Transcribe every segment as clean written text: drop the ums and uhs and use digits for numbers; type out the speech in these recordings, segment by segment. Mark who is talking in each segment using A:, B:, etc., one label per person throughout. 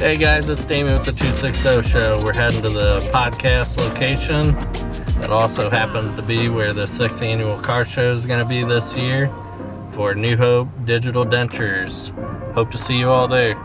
A: Hey guys, it's Damien with the 260 Show. We're heading to the podcast location. That also happens to be where the 6th annual car show is going to be this year for New Hope Digital Dentures. Hope to see you all there.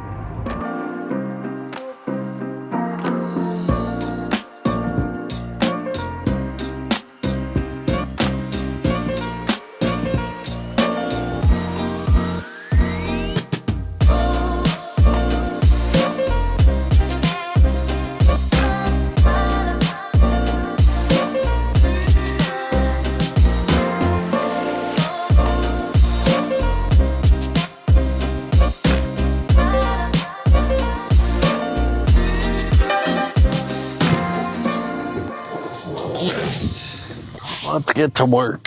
A: Let's get to work.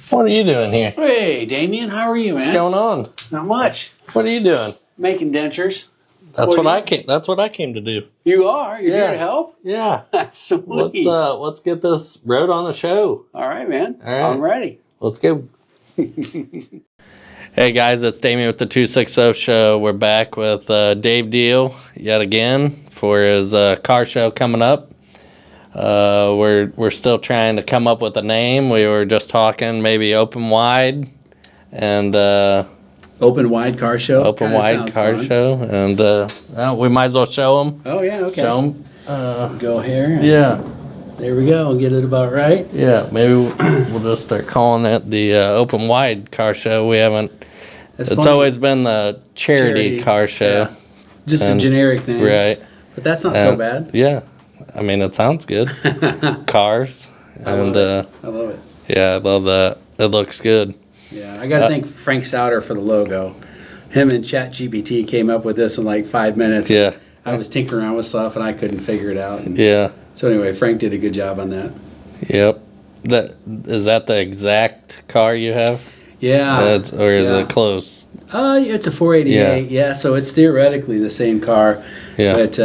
A: What are you doing here?
B: Hey, Damien, how are you, man?
A: What's going on?
B: Not much.
A: What are you doing?
B: Making dentures.
A: That's what I came to do.
B: You are? You're here to help?
A: Yeah.
B: Sweet.
A: Let's get this road on the show.
B: All right, man.
A: All right.
B: I'm ready.
A: Let's go. Hey guys, it's Damien with the 260 Show. We're back with Dave Diehl yet again for his car show coming up. We're still trying to come up with a name. We were just talking maybe open wide and
B: Open wide car show.
A: Open wide car show, and well, we might as well show them.
B: Oh yeah, okay.
A: Show them.
B: Go here.
A: Yeah.
B: There we go. Get it about right.
A: Yeah. Maybe we'll just start calling it the open wide car show. We haven't.
B: That's
A: It's
B: funny.
A: always been the charity car show.
B: Yeah. Just a generic name.
A: Right.
B: But that's not so bad.
A: Yeah. I mean, it sounds good. Cars.
B: I love it.
A: Yeah, I love that. It looks good.
B: Yeah, I got to thank Frank Souter for the logo. Him and ChatGPT came up with this in like 5 minutes.
A: Yeah.
B: I was tinkering around with stuff and I couldn't figure it out. And
A: Yeah.
B: so anyway, Frank did a good job on that.
A: Yep. Is that the exact car you have?
B: Yeah.
A: Or is it close?
B: It's a 488. Yeah, so it's theoretically the same car.
A: Yeah.
B: But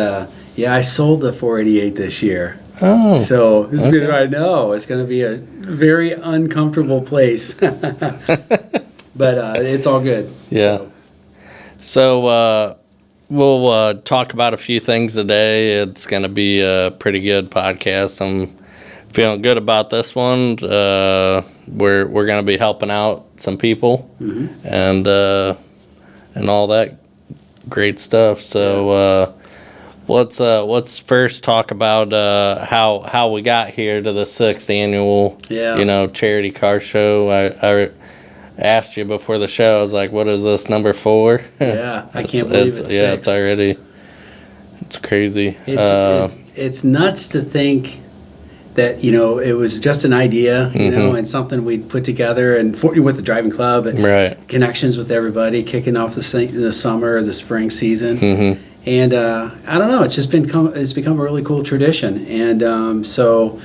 B: I sold the 488 this year.
A: Oh.
B: So this is I know it's going to be a very uncomfortable place. But it's all good.
A: Yeah. So we'll talk about a few things today. It's going to be a pretty good podcast. I'm feeling good about this one. We're going to be helping out some people and all that great stuff. So let's first talk about how we got here to the 6th annual charity car show. I asked you before the show. I was like, "What is this, number 4?"
B: Yeah, I can't believe it's 6.
A: It's already. It's crazy.
B: It's nuts to think that it was just an idea, and something we'd put together and with the driving club and connections with everybody, kicking off the summer, the spring season. And I don't know, it's become a really cool tradition, and so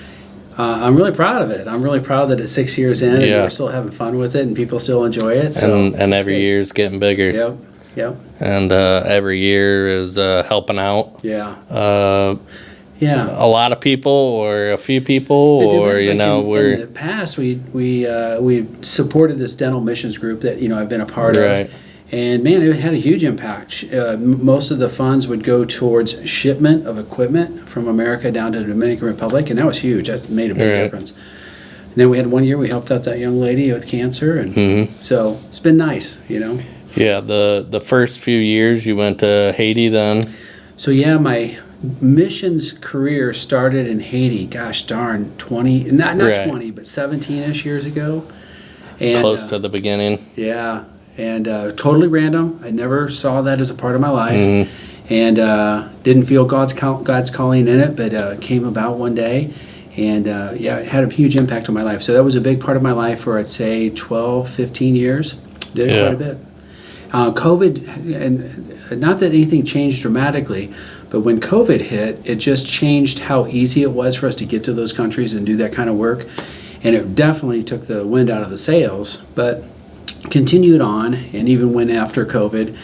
B: I'm really proud of it. I'm really proud that it's 6 years in and we're still having fun with it and people still enjoy it. So
A: and every year's getting bigger.
B: Yep.
A: And every year is helping out.
B: Yeah.
A: A lot of people or a few people, or
B: in
A: we're
B: in the past we supported this dental missions group that I've been a part of. And man, it had a huge impact. Most of the funds would go towards shipment of equipment from America down to the Dominican Republic, and that was huge. That made a big difference. And then we had one year we helped out that young lady with cancer, and so it's been nice,
A: Yeah, the first few years you went to Haiti then.
B: So yeah, my missions career started in Haiti. Gosh darn, 20, not 20, but 17-ish years ago. And,
A: close to the beginning.
B: Yeah. And totally random. I never saw that as a part of my life, and didn't feel God's calling in it, but came about one day, and it had a huge impact on my life. So that was a big part of my life for, I'd say, 12, 15 years. Did it quite a bit. COVID, and not that anything changed dramatically, but when COVID hit, it just changed how easy it was for us to get to those countries and do that kind of work. And it definitely took the wind out of the sails, but continued on, and even went after COVID.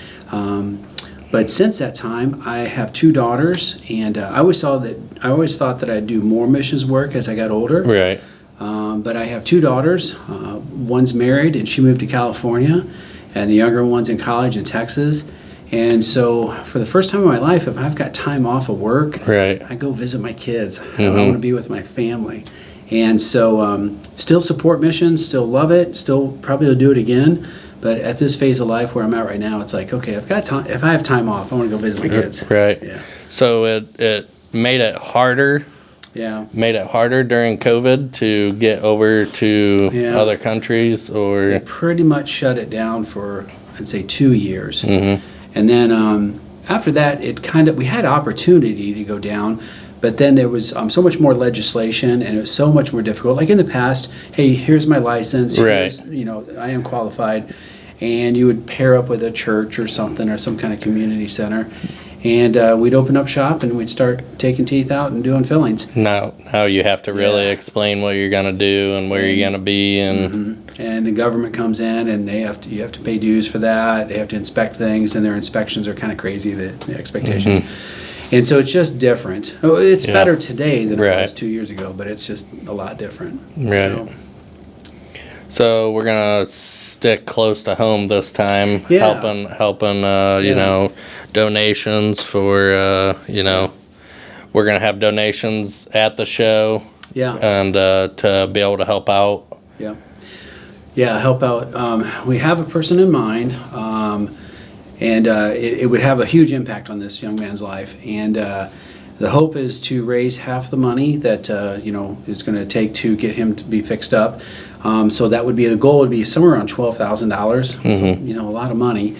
B: But since that time, I have 2 daughters, and I always thought that I'd do more missions work as I got older.
A: Right.
B: But I have 2 daughters. One's married, and she moved to California, and the younger one's in college in Texas. And so, for the first time in my life, if I've got time off of work,
A: right,
B: I go visit my kids. I want to be with my family. And so, still support missions, still love it, still probably will do it again. But at this phase of life where I'm at right now, it's like, okay, I've got time. If I have time off, I want to go visit my kids.
A: Right.
B: Yeah.
A: So it made it harder.
B: Yeah.
A: Made it harder during COVID to get over to other countries, or
B: It pretty much shut it down for, I'd say, 2 years.
A: Mm-hmm.
B: And then after that, we had opportunity to go down, but then there was so much more legislation, and it was so much more difficult. Like in the past, hey, here's my license,
A: right,
B: I am qualified, and you would pair up with a church or something, or some kind of community center, and we'd open up shop and we'd start taking teeth out and doing fillings.
A: Now you have to really explain what you're gonna do and where you're gonna be, and
B: and the government comes in, and you have to pay dues for that. They have to inspect things, and their inspections are kind of crazy, the expectations. And so it's just different. Oh, it's better today than it was 2 years ago, but it's just a lot different.
A: Right. So we're gonna stick close to home this time, helping donations for we're gonna have donations at the show. Yeah. And to be able to help out.
B: Yeah. Yeah, help out. We have a person in mind, and it would have a huge impact on this young man's life. And the hope is to raise half the money that is going to take to get him to be fixed up. So that would be the goal. Would be somewhere around $12,000. So, a lot of money.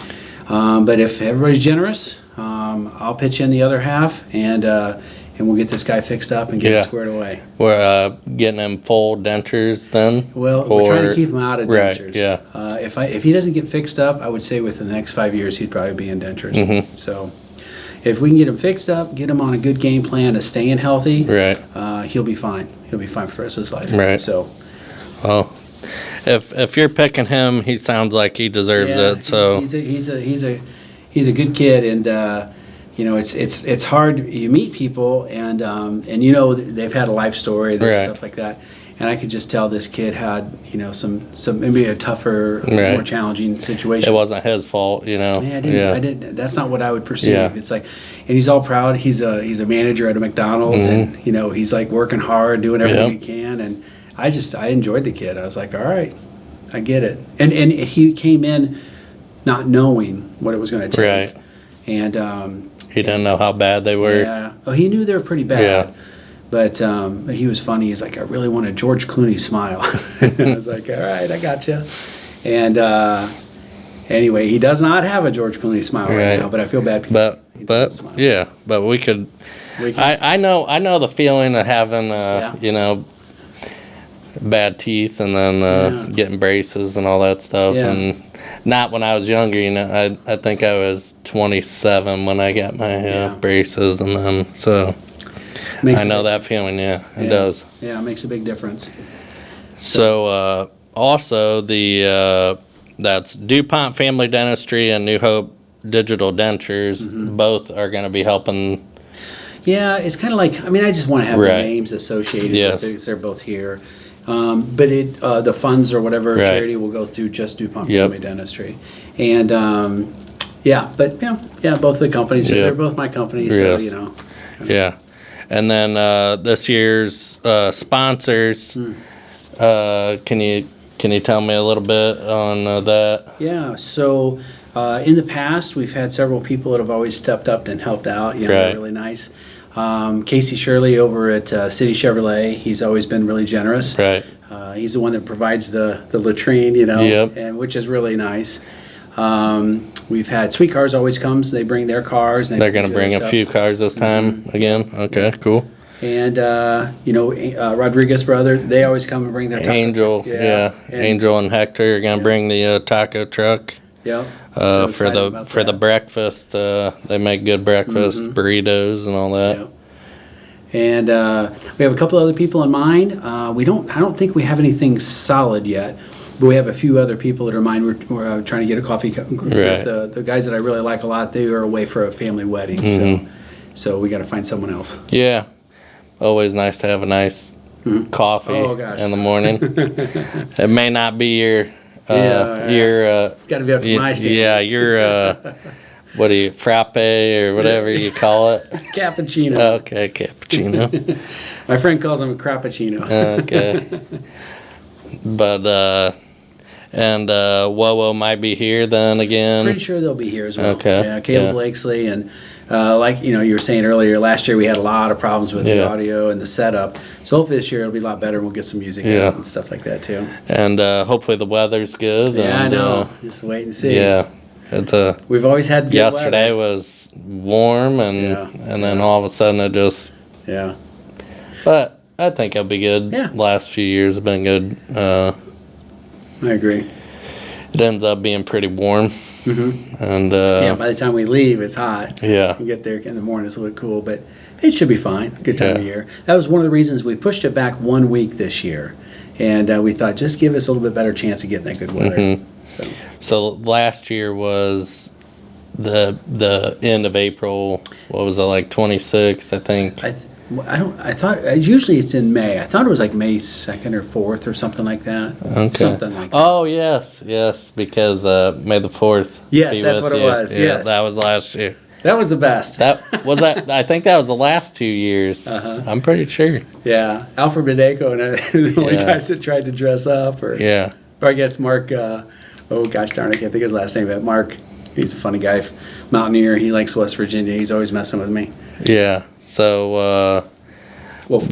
B: But if everybody's generous, I'll pitch in the other half, and we'll get this guy fixed up and get it squared away.
A: We're getting him full dentures then?
B: Well, we're trying to keep him out of dentures.
A: Right, yeah.
B: If he doesn't get fixed up, I would say within the next 5 years he'd probably be in dentures. So if we can get him fixed up, get him on a good game plan of staying healthy, he'll be fine. He'll be fine for the rest of his life.
A: Right.
B: So,
A: well, if you're picking him, he sounds like he deserves it. So
B: he's a good kid, and it's hard. You meet people, and they've had a life story, stuff like that. And I could just tell this kid had some maybe a tougher, more challenging situation.
A: It wasn't his fault,
B: Yeah, I didn't. That's not what I would perceive. Yeah. It's like, and he's all proud. He's a manager at a McDonald's, and he's like working hard, doing everything he can. And I enjoyed the kid. I was like, all right, I get it. And he came in not knowing what it was going to take.
A: Right.
B: And
A: he didn't know how bad they were.
B: Yeah. Oh, he knew they were pretty bad. Yeah. But he was funny. He's like, I really want a George Clooney smile. I was like, all right, I got you. And anyway, he does not have a George Clooney smile right now, but I feel bad.
A: But we could. I know the feeling of having bad teeth and then getting braces and all that stuff. Yeah. And not when I was younger. I think I was 27 when I got my braces, and then so. I know that feeling, it does.
B: Yeah, it makes a big difference.
A: So also that's DuPont Family Dentistry and New Hope Digital Dentures, both are going to be helping.
B: Yeah, it's kind of like, I just want to have the names associated with it because they're both here. But the funds or whatever charity will go through just DuPont Family Dentistry. And both the companies, they're both my companies, so,
A: Yeah. And then this year's sponsors, can you tell me a little bit on that?
B: Yeah, so in the past, we've had several people that have always stepped up and helped out. They're really nice. Casey Shirley over at City Chevrolet, he's always been really generous.
A: Right.
B: He's the one that provides the latrine, and which is really nice. We've had Sweet Cars always comes. They bring their cars. And
A: they're going to bring a few cars this time again. Okay, cool.
B: And Rodriguez brother, they always come and bring their taco
A: Angel,
B: truck.
A: Angel and Hector are going to bring the taco truck.
B: Yep.
A: For
B: excited
A: the
B: about
A: for the
B: that.
A: breakfast. They make good breakfast, burritos and all that.
B: Yep. And we have a couple other people in mind. I don't think we have anything solid yet, but we have a few other people that are in mind. We're trying to get a coffee.
A: Right.
B: The guys that I really like a lot, they are away for a family wedding, so we got to find someone else.
A: Yeah. Always nice to have a nice coffee in the morning. It may not be your
B: got to be up to my standards.
A: Yeah, your what do you frappe or whatever you call it?
B: Cappuccino.
A: Okay, cappuccino.
B: My friend calls them a crappuccino.
A: Okay. But and Wowo might be here then again.
B: Pretty sure they'll be here as well.
A: Okay.
B: Yeah, Caleb Blakesley, and like you were saying earlier, last year we had a lot of problems with the audio and the setup. So hopefully this year it'll be a lot better. We'll get some music out and stuff like that too.
A: And hopefully the weather's good.
B: Yeah,
A: and,
B: I know. Just wait and see.
A: Yeah. It's
B: We've always had good
A: yesterday
B: weather.
A: was warm and then all of a sudden it just but I think it'll be good.
B: Yeah.
A: Last few years have been good.
B: I agree.
A: It ends up being pretty warm. And
B: by the time we leave it's hot.
A: Yeah.
B: You get there in the morning, it's a little cool, but it should be fine. Good time of year. That was one of the reasons we pushed it back 1 week this year. And we thought just give us a little bit better chance of getting that good weather.
A: So last year was the end of April. What was it, like 26th, I think?
B: I thought usually it's in May. I thought it was like May 2nd or 4th or something like that.
A: Okay.
B: Something like that.
A: Oh yes, because May the 4th.
B: Yes,
A: be
B: that's
A: with
B: what it
A: you.
B: was.
A: Yeah,
B: Yes.
A: that was last year.
B: That was the best.
A: That was that. I think that was the last 2 years. I'm pretty sure.
B: Yeah, Alfred Badeko and the only guys that tried to dress up, or I guess Mark. Oh gosh darn, I can't think of his last name. But Mark, he's a funny guy, mountaineer. He likes West Virginia. He's always messing with me.
A: Yeah. So we'll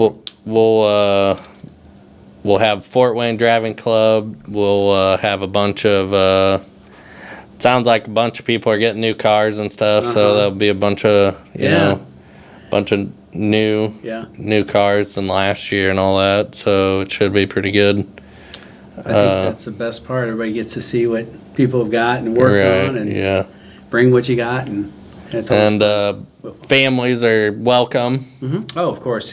A: have Fort Wayne Driving Club. We'll have a bunch of. Sounds like a bunch of people are getting new cars and stuff. So there'll be a bunch of new cars than last year and all that. So it should be pretty good.
B: I think that's the best part. Everybody gets to see what people have got and work on, and bring what you got, and that's
A: families are welcome.
B: Oh, of course,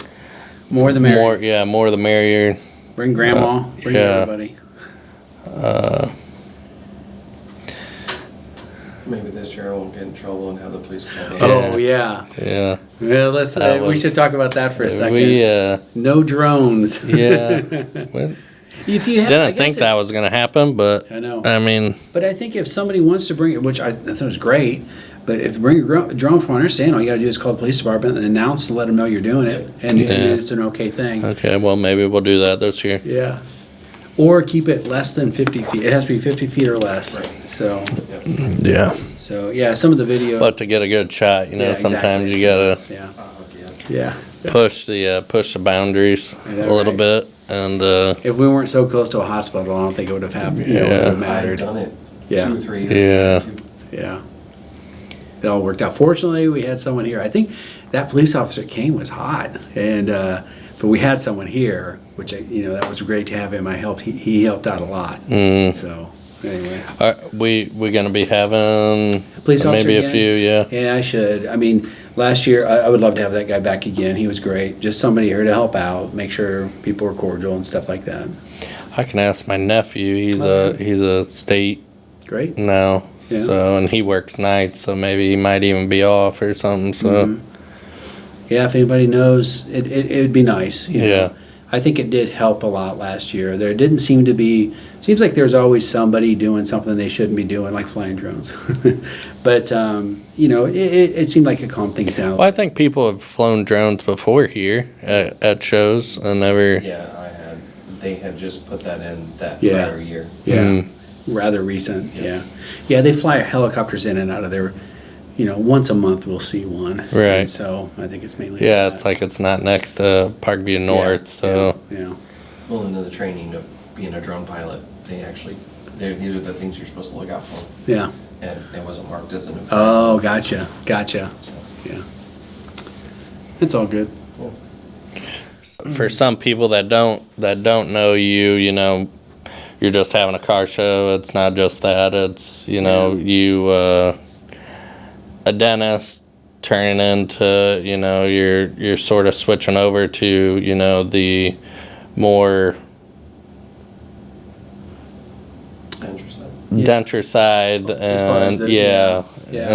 B: more the merrier.
A: More the merrier.
B: Bring grandma, bring everybody.
C: Maybe this year I won't get in trouble and have the police call me.
B: Oh yeah. Well, let's. We should talk about that for a second. No drones. If you
A: didn't think that was going to happen, but
B: I know.
A: I mean,
B: but I think if somebody wants to bring it, which I thought was great, but if you bring a drone, from what I understand, all you got to do is call the police department and announce to let them know you're doing it, and it's an okay thing.
A: Okay, well maybe we'll do that this year.
B: Yeah. Or keep it less than 50 feet. It has to be 50 feet or less. Right. So.
A: Yeah.
B: So yeah, some of the video.
A: But to get a good shot, sometimes you gotta push the boundaries a little bit, and
B: if we weren't so close to a hospital, I don't think it would have happened. It would have mattered.
C: I've done it 2 or 3
A: years.
B: Yeah. It all worked out. Fortunately, we had someone here. I think that police officer came was hot, and but we had someone here, which that was great to have him. He helped out a lot. So. Anyway,
A: we're gonna be having
B: police officer
A: maybe
B: again?
A: A few,
B: Yeah, I should. I mean, last year I would love to have that guy back again. He was great. Just somebody here to help out, make sure people are cordial and stuff like that.
A: I can ask my nephew. He's a state
B: great
A: now, so and he works nights, so maybe he might even be off or something. So
B: yeah, if anybody knows, it would be nice. I think it did help a lot last year. There didn't seem to be. Seems like there's always somebody doing something they shouldn't be doing, like flying drones. But it seemed like it calmed things down.
A: Well, I think people have flown drones before here at shows and never.
C: Yeah, I had. They had just put that in that prior year.
B: Yeah, rather recent. Yeah, they fly helicopters in and out of there. Once a month we'll see one.
A: Right.
B: And so I think it's mainly.
A: Yeah, it's like it's not next to Parkview North, so.
B: Yeah.
C: Well, into the training of being a drone pilot, these are the things you're supposed to look out for.
B: Yeah.
C: And it wasn't marked as an offense.
B: Oh, gotcha. Yeah. It's all good.
A: For some people that don't know you, you're just having a car show. It's not just that. It's, you, a dentist turning into, you're sort of switching over to, the more denture side, and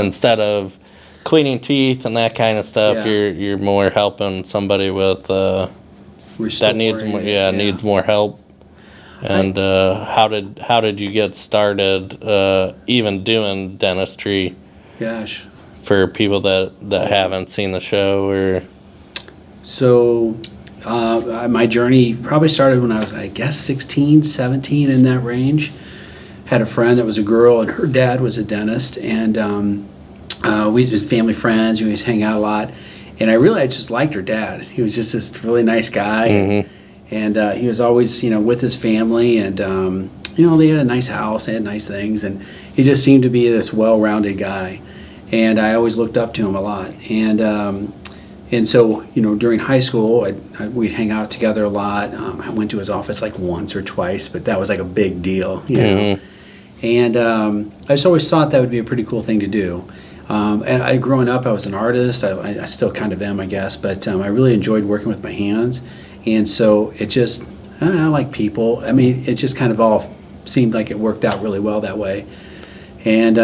A: instead of cleaning teeth and that kind of stuff, you're more helping somebody with that needs more needs more help. And how did you get started even doing dentistry?
B: Gosh,
A: for people that haven't seen the show, or
B: so my journey probably started when I was, I guess, 16, 17, in that range. Had a friend that was a girl, and her dad was a dentist, and we was family friends. We used to hang out a lot, and I really just liked her dad. He was just this really nice guy, and he was always with his family, and they had a nice house, they had nice things, and he just seemed to be this well-rounded guy, and I always looked up to him a lot, and so during high school we'd hang out together a lot. I went to his office like once or twice, but that was like a big deal, And I just always thought that would be a pretty cool thing to do. And growing up, I was an artist. I still kind of am, I guess. But I really enjoyed working with my hands. And so it just, I like people. I mean, it just kind of all seemed like it worked out really well that way. And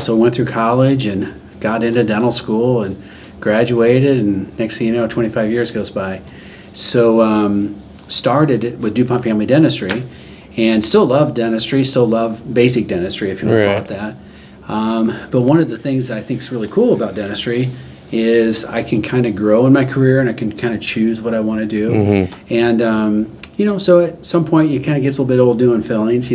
B: so I went through college and got into dental school and graduated. And next thing you know, 25 years goes by. So started with DuPont Family Dentistry. And still love dentistry, still love basic dentistry, if you want to call it that. But one of the things I think is really cool about dentistry is I can kind of grow in my career, and I can kind of choose what I want to do. And, so at some point you kind of gets a little bit old doing fillings,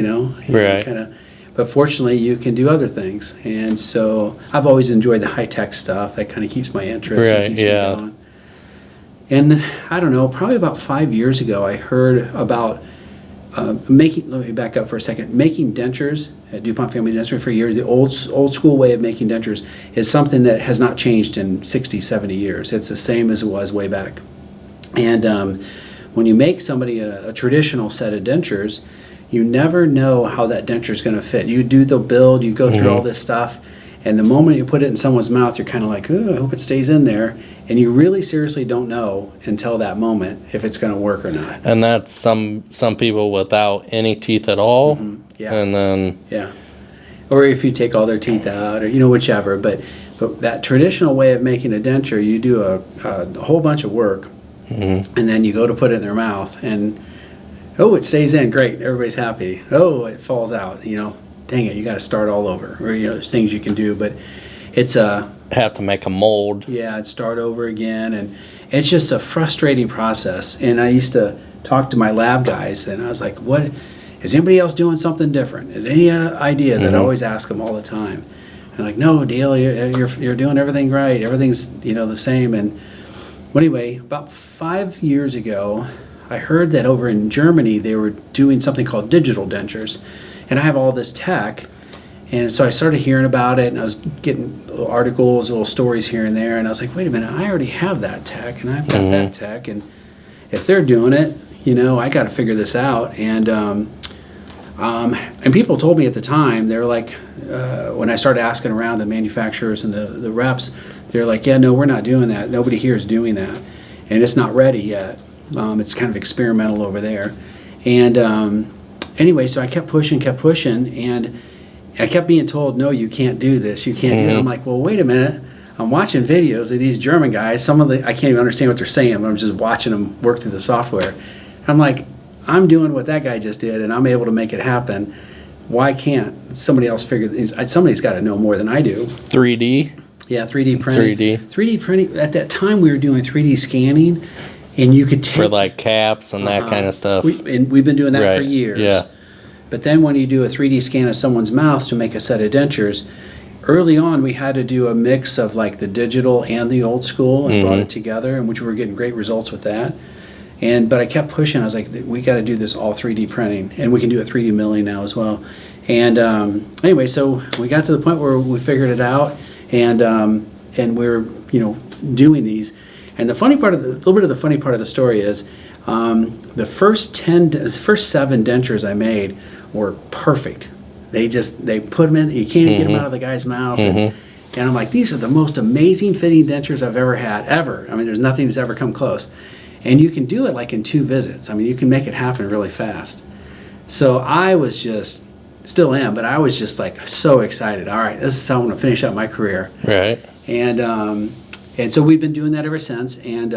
B: but fortunately you can do other things. And so I've always enjoyed the high-tech stuff. That kind of keeps my interest. And keeps me going. And I don't know, probably about 5 years ago I heard about let me back up for a second. Making dentures at DuPont Family Dentistry for years, the old school way of making dentures is something that has not changed in 60, 70 years. It's the same as it was way back. And when you make somebody a traditional set of dentures, you never know how that denture is going to fit. You do the build, you go through all this stuff, and the moment you put it in someone's mouth, you're kind of like, oh, I hope it stays in there. And you really seriously don't know until that moment if it's going to work or not.
A: And that's some people without any teeth at all. And then
B: or if you take all their teeth out, or whichever. But that traditional way of making a denture, you do a whole bunch of work, and then you go to put it in their mouth, and it stays in, great, everybody's happy. Oh, it falls out. Dang it, you got to start all over. Or there's things you can do, but it's
A: have to make a mold.
B: And start over again, and it's just a frustrating process. And I used to talk to my lab guys, and I was like, what is anybody else doing something different? Is any ideas? And I always ask them all the time. And like, no, Diehl, you're doing everything right, everything's the same. And anyway, about 5 years ago I heard that over in Germany they were doing something called digital dentures, and I have all this tech. And so I started hearing about it, and I was getting little articles, little stories here and there, and I was like, wait a minute, I already have that tech, and I've got that tech, and if they're doing it, I got to figure this out. And people told me at the time, they were like, when I started asking around the manufacturers and the reps, they're like, yeah, no, we're not doing that. Nobody here is doing that, and it's not ready yet. It's kind of experimental over there. And anyway, so I kept pushing, and I kept being told, no, you can't do this. You can't do it. I'm like, well, wait a minute. I'm watching videos of these German guys. I can't even understand what they're saying, but I'm just watching them work through the software. I'm like, I'm doing what that guy just did, and I'm able to make it happen. Why can't somebody else figure things? Somebody's got to know more than I do.
A: 3D?
B: Yeah, 3D printing. 3D printing. At that time, we were doing 3D scanning, and you could take...
A: For like caps and that kind of stuff.
B: And we've been doing that for years.
A: Yeah.
B: But then when you do a 3D scan of someone's mouth to make a set of dentures, early on we had to do a mix of like the digital and the old school and brought it together, and which we were getting great results with that. But I kept pushing. I was like, we got to do this all 3D printing, and we can do it 3D milling now as well. And anyway, so we got to the point where we figured it out, and we're doing these. And the funny part of the story is, The first 7 dentures I made were perfect. They put them in. You can't get them out of the guy's mouth. And I'm like, these are the most amazing fitting dentures I've ever had, ever. I mean, there's nothing that's ever come close. And you can do it like in 2 visits. I mean, you can make it happen really fast. So I was just, still am, but I was just like so excited. All right, this is how I'm going to finish up my career.
A: Right.
B: And so we've been doing that ever since. And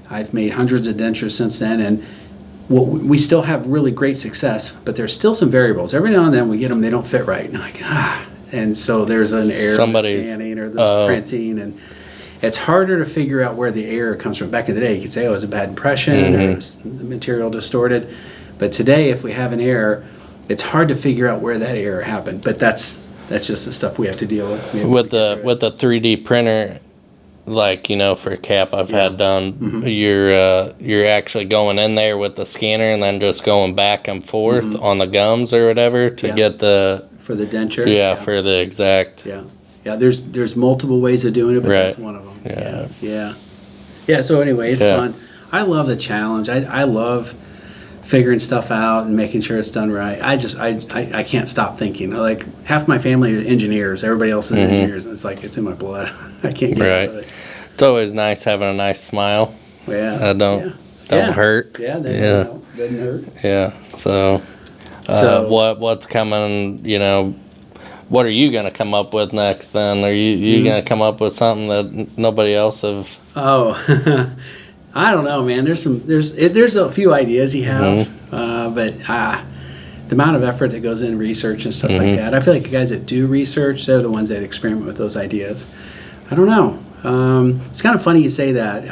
B: I've made hundreds of dentures since then. And we still have really great success, but there's still some variables. Every now and then we get them, they don't fit right. And I'm like, and so there's an error in the scanning or there's printing, and it's harder to figure out where the error comes from. Back in the day, you could say, oh, it was a bad impression or it was the material distorted. But today, if we have an error, it's hard to figure out where that error happened. But that's just the stuff we have to deal with.
A: With the 3D printer, like, for CAP I've had done, you're actually going in there with the scanner and then just going back and forth on the gums or whatever to get the...
B: For the denture?
A: For the exact...
B: Yeah, there's multiple ways of doing it, but that's one of them. Yeah, so anyway, it's fun. I love the challenge. I love figuring stuff out and making sure it's done right. I can't stop thinking. Like, half my family are engineers. Everybody else is engineers. And it's like, it's in my blood. I can't get out of it.
A: It's always nice having a nice smile.
B: Yeah.
A: That don't hurt.
B: Yeah, doesn't hurt.
A: Yeah, so what's coming, what are you going to come up with next then? Are you going to come up with something that nobody else have?
B: Oh, I don't know, man. There's a few ideas you have, but the amount of effort that goes in research and stuff like that. I feel like the guys that do research, they're the ones that experiment with those ideas. I don't know. It's kind of funny you say that.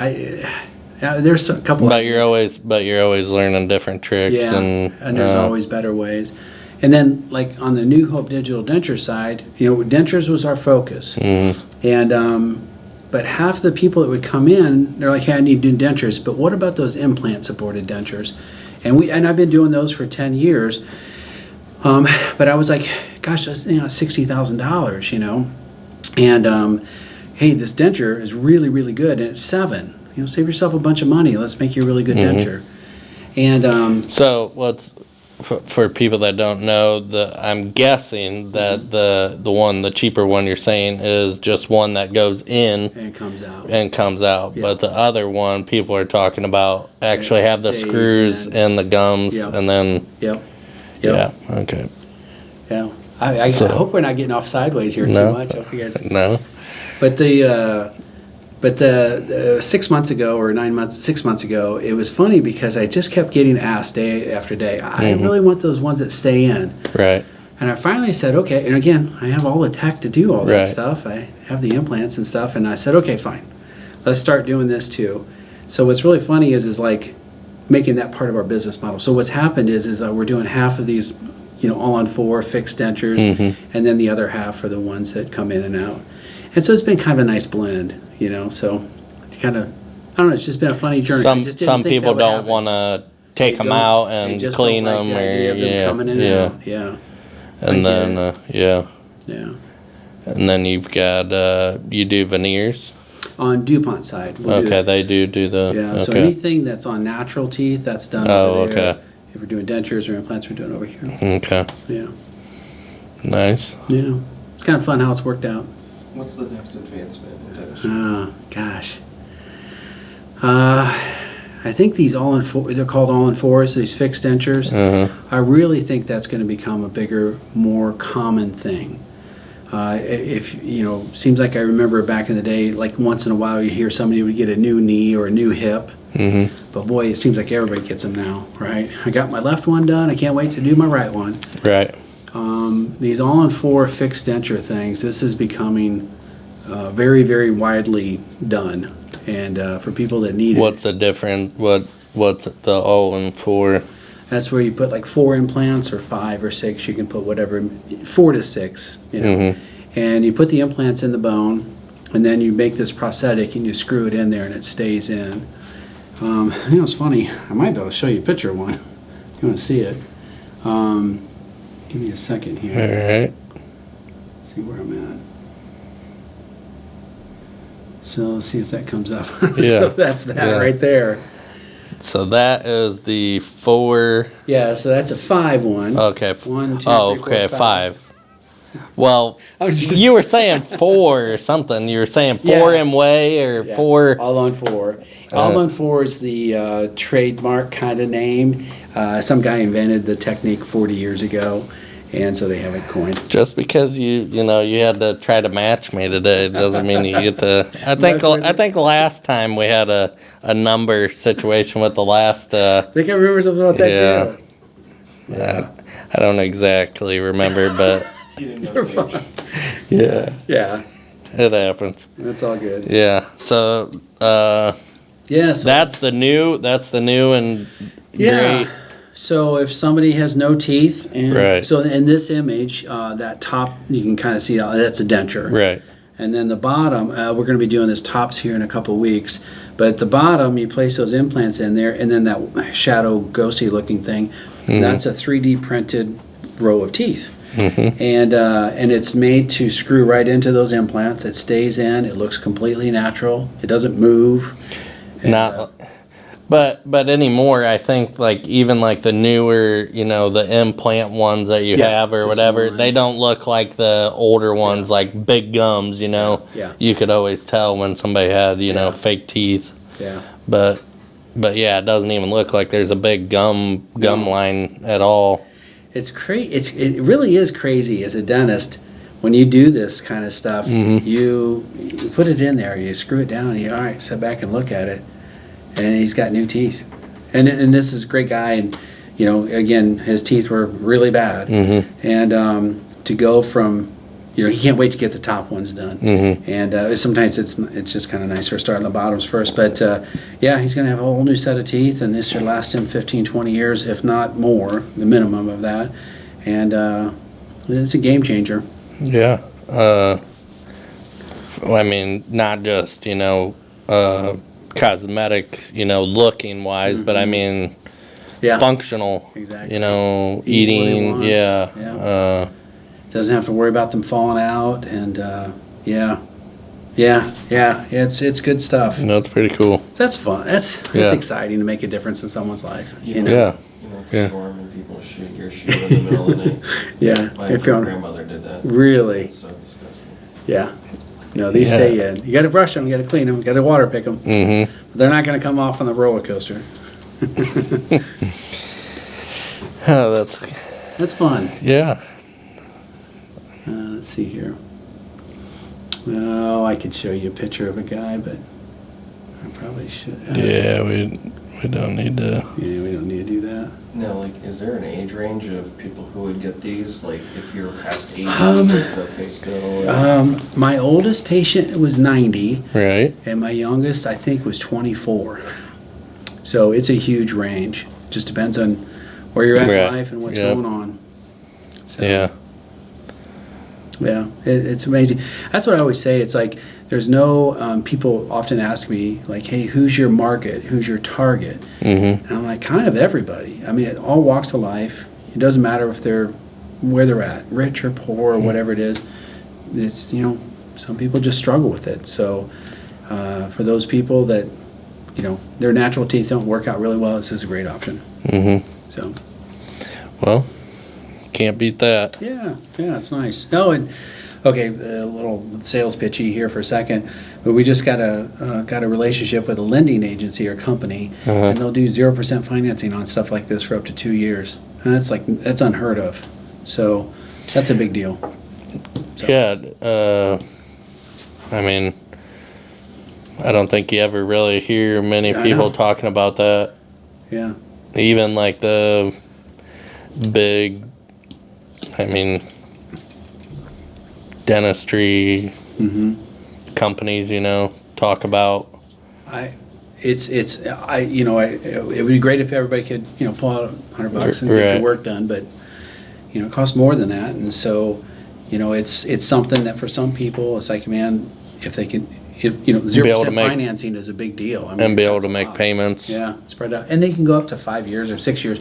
B: There's a couple.
A: But you're always learning different tricks.
B: Yeah, and there's always better ways. And then, like on the New Hope Digital Denture side, dentures was our focus. And but half the people that would come in, they're like, "Hey, I need new dentures." But what about those implant-supported dentures? And I've been doing those for 10 years. But I was like, "Gosh, that's $60,000, And hey, this denture is really, really good, and it's 7. Save yourself a bunch of money. Let's make you a really good denture." And
A: so what's for people that don't know, I'm guessing that the cheaper one you're saying is just one that goes in
B: and comes out.
A: Yep. But the other one people are talking about actually have the screws in the gums and then.
B: Yep.
A: Yeah. Okay.
B: Yeah. I hope we're not getting off sideways here too much. I hope you guys.
A: No.
B: But the 6 months ago or 6 months ago, it was funny because I just kept getting asked day after day, I really want those ones that stay in.
A: Right.
B: And I finally said, okay, and again, I have all the tech to do all that stuff. I have the implants and stuff, and I said, okay, fine. Let's start doing this too. So what's really funny is like making that part of our business model. So what's happened is we're doing half of these, all-on-4 fixed dentures, and then the other half are the ones that come in and out. And so it's been kind of a nice blend, so kind of, I don't know, it's just been a funny journey.
A: Some people don't want to take them out and clean them.
B: Coming in and out. Yeah.
A: And then, And then you've got, you do veneers?
B: On DuPont side.
A: They do the...
B: Yeah, so anything that's on natural teeth, that's done over there. Okay. If we're doing dentures or implants, we're doing over here.
A: Okay.
B: Yeah.
A: Nice.
B: Yeah. It's kind of fun how it's worked out.
C: What's the next advancement in dentistry?
B: Gosh. I think these they're called all-in-4s, these fixed dentures. I really think that's going to become a bigger, more common thing. Seems like I remember back in the day, like once in a while you hear somebody would get a new knee or a new hip. But boy, it seems like everybody gets them now, right? I got my left one done. I can't wait to do my right one.
A: Right.
B: These all-in-4 fixed denture things, this is becoming very, very widely done. And for people that need
A: what's the difference? What's the all-in-4?
B: That's where you put like 4 implants or 5 or 6. You can put whatever, 4 to 6, And you put the implants in the bone, and then you make this prosthetic and you screw it in there and it stays in. It's funny. I might be able to show you a picture of one if you want to see it. Give me a second here.
A: All right.
B: See where I'm at. So let's see if that comes up.
A: Yeah.
B: So that's that right there.
A: So that is the 4.
B: Yeah, so that's a 5 one.
A: Okay.
B: 1, 2,
A: Oh,
B: 3, 4,
A: okay, 5. Well,
B: I'm just-
A: you were saying 4 or something. You were saying 4
B: Yeah.
A: M way or
B: Yeah,
A: 4.
B: All on 4. All on 4 is the trademark kind of name. Some guy invented the technique 40 years ago, and so they have it coined.
A: Just because you had to try to match me today doesn't mean you get to. I think last time we had a number situation with the last.
B: I think I remember something about that
A: Yeah.
B: too.
A: I don't exactly remember, but
C: You didn't know the age.
A: yeah,
B: Yeah,
A: it happens.
B: that's all good.
A: Yeah. So
B: Yeah, so
A: that's the new and
B: yeah.
A: great.
B: So if somebody has no teeth, and
A: Right.
B: so in this image, that top you can kind of see that's a denture,
A: Right.
B: and then the bottom we're going to be doing this tops here in a couple weeks. But at the bottom, you place those implants in there, and then that shadow ghosty looking thing, that's a 3D printed row of teeth. And it's made to screw right into those implants. It stays in. It looks completely natural. It doesn't move. And,
A: Not. But anymore, I think even the newer, the implant ones that you
B: Yeah,
A: have or
B: just
A: whatever,
B: one.
A: they don't look like the older ones, like big gums.
B: Yeah.
A: You could always tell when somebody had
B: Yeah.
A: fake teeth.
B: yeah.
A: But yeah, it doesn't even look like there's a big gum line at all.
B: It's crazy. It really is crazy as a dentist when you do this kind of stuff. You put it in there, you screw it down, and you all right, sit back and look at it, and he's got new teeth. And this is a great guy, and again, his teeth were really bad, and to go from he can't wait to get the top ones done. And sometimes it's just kind of nicer starting the bottoms first. But yeah, he's going to have a whole new set of teeth, and this should last him 15, 20 years, if not more, the minimum of that. And it's a game changer.
A: Yeah. I mean, not just cosmetic, looking wise, but I mean,
B: Yeah,
A: functional.
B: Exactly.
A: Eating.
B: Eat what he wants.
A: Yeah.
B: Doesn't have to worry about them falling out, and yeah, it's good stuff.
A: That's pretty cool.
B: That's fun. That's
A: Yeah.
B: exciting to make a difference in someone's life.
C: You know,
A: Yeah. Yeah.
C: storm and people shoot your shoe in the middle of the night.
B: Yeah,
C: My
B: if you're on,
C: grandmother did that.
B: really,
C: It's so disgusting.
B: yeah. No, these
A: Yeah.
B: stay in. You got to brush them, you got to clean them, you got to water pick them.
A: Mm-hmm.
B: They're not going to come off on the roller coaster.
A: Oh,
B: That's fun.
A: yeah.
B: Let's see here. Oh, I could show you a picture of a guy, but I probably should.
A: Yeah, we don't need to.
B: Yeah, we don't need to do that.
C: Now, is there an age range of people who would get these? Like, if you're past 80, it's okay still? Or?
B: My oldest patient was 90,
A: Right.
B: and my youngest, I think, was 24. So it's a huge range. Just depends on where you're at
A: Right.
B: in life and what's
A: Yeah.
B: going on. So,
A: Yeah.
B: Yeah, it's amazing. That's what I always say. It's like there's no, people often ask me, like, hey, who's your market? Who's your target?
A: Mm-hmm.
B: And I'm like, kind of everybody. I mean, it all walks of life. It doesn't matter if they're where they're at, rich or poor or whatever it is. It's, some people just struggle with it. So for those people that, their natural teeth don't work out really well, this is a great option.
A: Mm-hmm.
B: So.
A: Well, can't beat that.
B: Yeah, it's nice. Oh, and okay, a little sales pitchy here for a second, but we just got a relationship with a lending agency or company, and they'll do 0% financing on stuff like this for up to 2 years, and that's unheard of. So that's a big deal. So.
A: Yeah. I mean, I don't think you ever really hear many
B: I
A: people
B: know.
A: talking about that.
B: Yeah.
A: Even like the big, dentistry companies, talk about.
B: It would be great if everybody could, pull out $100 and get
A: Right.
B: your work done, but, it costs more than that. And so, it's something that for some people, it's like, man, if they can, 0% financing is a big deal. I mean,
A: And be able
B: that's
A: to
B: a
A: make
B: lot.
A: payments.
B: Yeah, spread out. And they can go up to 5 years or 6 years.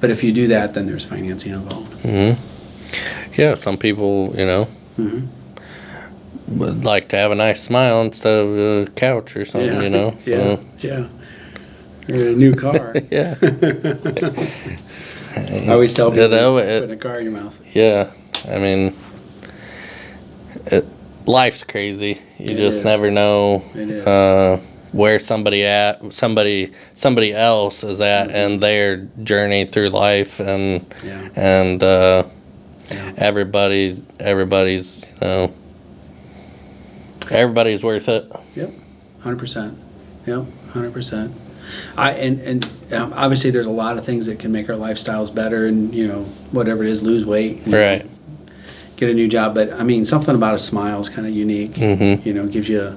B: But if you do that, then there's financing involved.
A: Yeah, some people, would like to have a nice smile instead of a couch or something,
B: Yeah.
A: So,
B: Yeah. a new car.
A: Yeah.
B: I always tell people, putting a car in your mouth.
A: Yeah. I mean, life's crazy. You just never know where somebody else is at in their journey through life, and everybody's everybody's worth it.
B: Yep, 100%. Yep, 100%. And obviously there's a lot of things that can make our lifestyles better, and whatever it is, lose weight,
A: right,
B: get a new job. But I mean, something about a smile is kind of unique.
A: Mm-hmm.
B: Gives you,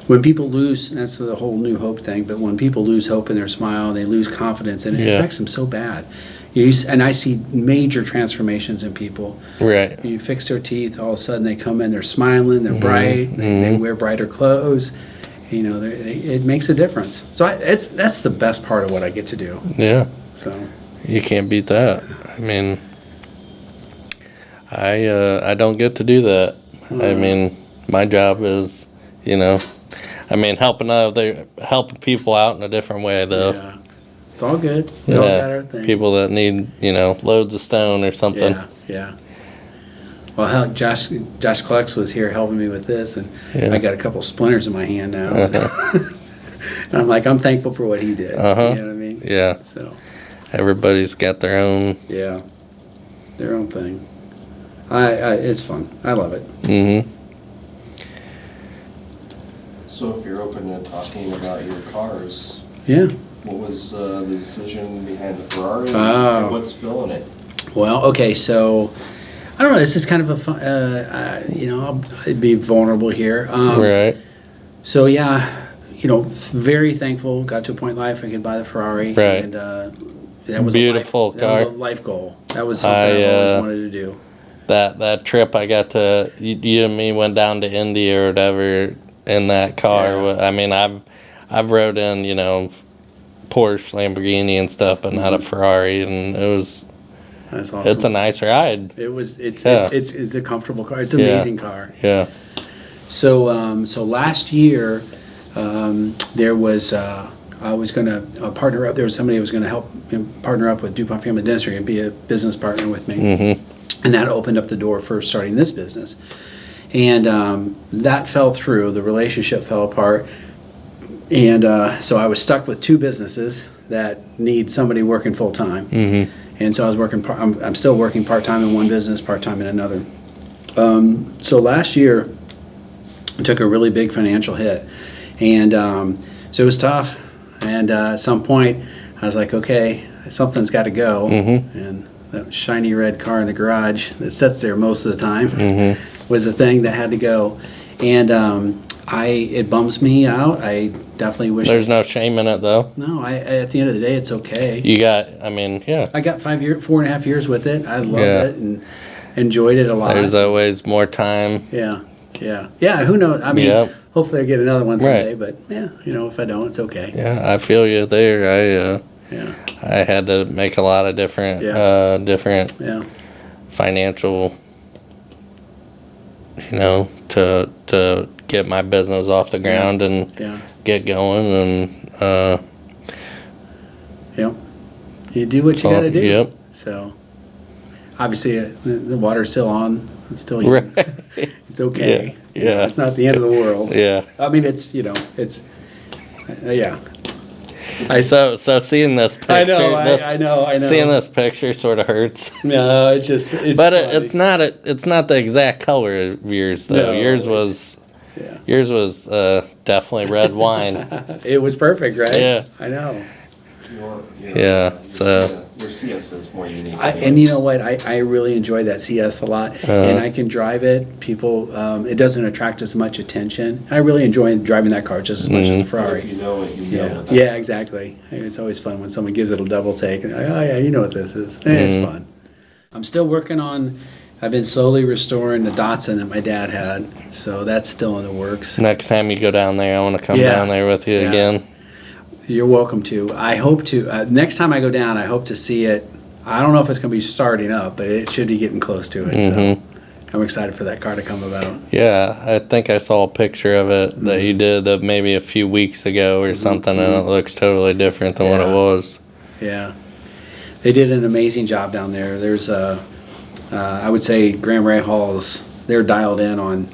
B: when people lose, that's the whole New Hope thing, but when people lose hope in their smile, they lose confidence, and it affects them so bad. And I see major transformations in people.
A: Right.
B: You fix their teeth, all of a sudden they come in, they're smiling, they're bright, they wear brighter clothes. It makes a difference. So that's the best part of what I get to do.
A: Yeah.
B: So
A: you can't beat that. I mean, I don't get to do that. I mean, my job is, helping people out in a different way, though.
B: Yeah. It's all good. We all got our thing.
A: People that need, loads of stone or something.
B: Yeah. Well, Josh Klex was here helping me with this, and I got a couple splinters in my hand now. And I'm like, I'm thankful for what he did. You know what I mean?
A: Yeah.
B: So
A: everybody's got their own.
B: Yeah. Their own thing. It's fun. I love it.
A: Mm-hmm.
C: So if you're open to talking about your cars, what was the decision behind the Ferrari, and what's filling it?
B: Well, okay, so I don't know. This is kind of a fun. I'd be vulnerable here.
A: Right.
B: So very thankful. Got to a point in life I could buy the Ferrari.
A: Right.
B: And that was
A: beautiful
B: car.
A: That
B: was a life goal. That was something I've always wanted to do.
A: That trip I got to, you and me went down to India or whatever in that car.
B: Yeah.
A: I mean, I've rode in Porsche, Lamborghini and stuff, but not a Ferrari, and it was.
B: That's awesome.
A: It's a nice ride.
B: It's a comfortable car. It's an amazing car.
A: Yeah.
B: So last year, there was I was going to partner up. There was somebody who was going to help partner up with DuPont Family Dentistry and be a business partner with me.
A: Mm-hmm.
B: And that opened up the door for starting this business. And that fell through. The relationship fell apart. And so I was stuck with two businesses that need somebody working full time.
A: Mm-hmm.
B: And so I was working. I'm still working part time in one business, part time in another. So last year, I took a really big financial hit, and so it was tough. And at some point, I was like, okay, something's got to go.
A: Mm-hmm.
B: And that shiny red car in the garage that sits there most of the time was the thing that had to go. And it bums me out. I definitely wish.
A: There's no shame in it, though.
B: No, at the end of the day, it's okay.
A: I
B: got 4.5 years with it. I loved it and enjoyed it a lot.
A: There's always more time.
B: Yeah. Who knows? I mean, hopefully I get another one someday. But if I don't, it's okay.
A: Yeah, I feel you there. I had to make a lot of different financial, to get my business off the ground and get going, and
B: you do what you got to do.
A: Yep.
B: So obviously the water's still on. It's still it's okay.
A: Yeah.
B: It's not the end of the world.
A: Yeah.
B: I mean, it's
A: So seeing this picture,
B: I know.
A: Seeing this picture sort of hurts.
B: No, it's just.
A: It's not the exact color of yours though.
B: No,
A: yours was definitely red wine.
B: It was perfect, right?
A: Yeah.
B: I know.
C: Your CS is more unique.
B: And you know what? I really enjoy that CS a lot, and I can drive it. People, it doesn't attract as much attention. I really enjoy driving that car just as much as the Ferrari.
C: If you know it, you know it.
B: Yeah, exactly. It's always fun when someone gives it a double take. And, oh yeah, you know what this is. It's fun. I'm still working on. I've been slowly restoring the Datsun that my dad had, so that's still in the works.
A: Next time you go down there, I want to come down there with you again.
B: You're welcome to. I hope to. Next time I go down, I hope to see it. I don't know if it's going to be starting up, but it should be getting close to it. So I'm excited for that car to come about.
A: Yeah, I think I saw a picture of it that you did maybe a few weeks ago or something, and it looks totally different than what it was.
B: Yeah. They did an amazing job down there. There's I would say Graham Rahals, they're dialed in on,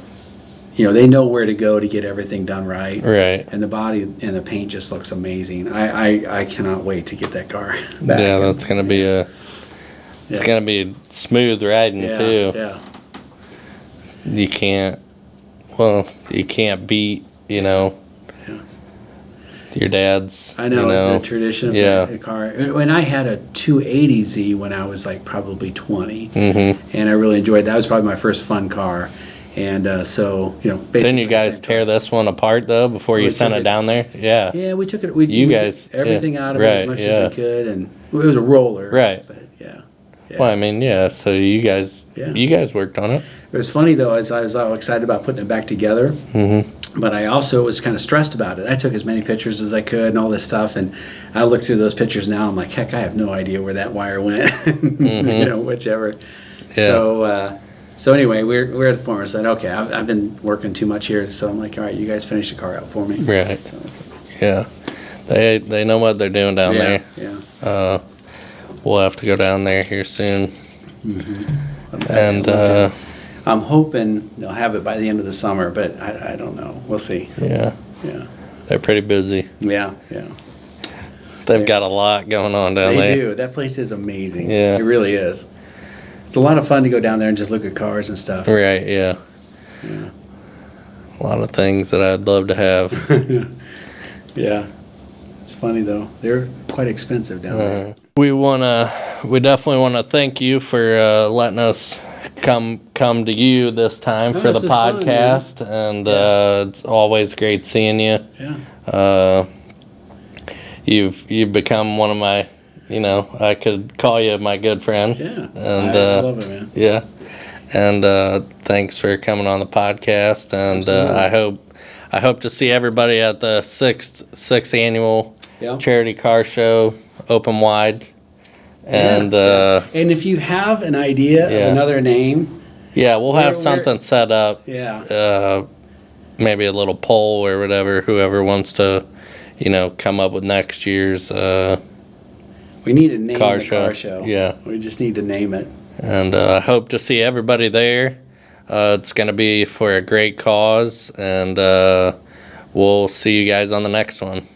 B: they know where to go to get everything done right.
A: Right.
B: And the body and the paint just looks amazing. I cannot wait to get that car back.
A: Yeah, that's going to be it's going to be smooth riding too.
B: Yeah.
A: You can't beat, your dad's.
B: I know, the tradition of the car. When I had a 280Z when I was like probably 20, and I really enjoyed that. It was probably my first fun car. And so,
A: Didn't you guys tear this one apart though before you sent it down there? Yeah.
B: Yeah, we took it.
A: You guys
B: took everything out of it as much as we could, and it was a roller.
A: Right.
B: But yeah.
A: Well, I mean, so you guys worked on it.
B: It was funny though, as I was all excited about putting it back together. But I also was kind of stressed about it. I took as many pictures as I could and all this stuff, and I look through those pictures now. I'm like, heck, I have no idea where that wire went. Whichever. Yeah. So anyway, we're at the point where I said, okay, I've been working too much here, so I'm like, all right, you guys finish the car out for me.
A: Right.
B: So.
A: Yeah. They know what they're doing down there.
B: Yeah.
A: We'll have to go down there here soon. And
B: I'm hoping they'll have it by the end of the summer, but I don't know. We'll see.
A: Yeah.
B: Yeah.
A: They're pretty busy.
B: Yeah.
A: They've got a lot going on down there.
B: They do. That place is amazing.
A: Yeah.
B: It really is. It's a lot of fun to go down there and just look at cars and stuff.
A: Right, yeah. A lot of things that I'd love to have.
B: Yeah. It's funny though. They're quite expensive down there.
A: We definitely want to thank you for letting us come to you this time for the podcast, fun, and it's always great seeing you.
B: Yeah.
A: You've become one of my, I could call you my good friend.
B: Yeah.
A: And
B: I love it, man.
A: Yeah. And thanks for coming on the podcast, and I hope to see everybody at the sixth annual charity car show, open wide. And
B: and if you have an idea of another name,
A: we'll have something set up.
B: Yeah.
A: Maybe a little poll or whatever. Whoever wants to, come up with next year's
B: we need to name
A: car
B: the car show.
A: Yeah.
B: We just need to name it.
A: And I hope to see everybody there. It's going to be for a great cause, and we'll see you guys on the next one.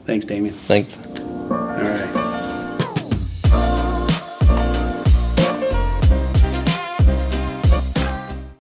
B: Thanks, Damien.
A: Thanks.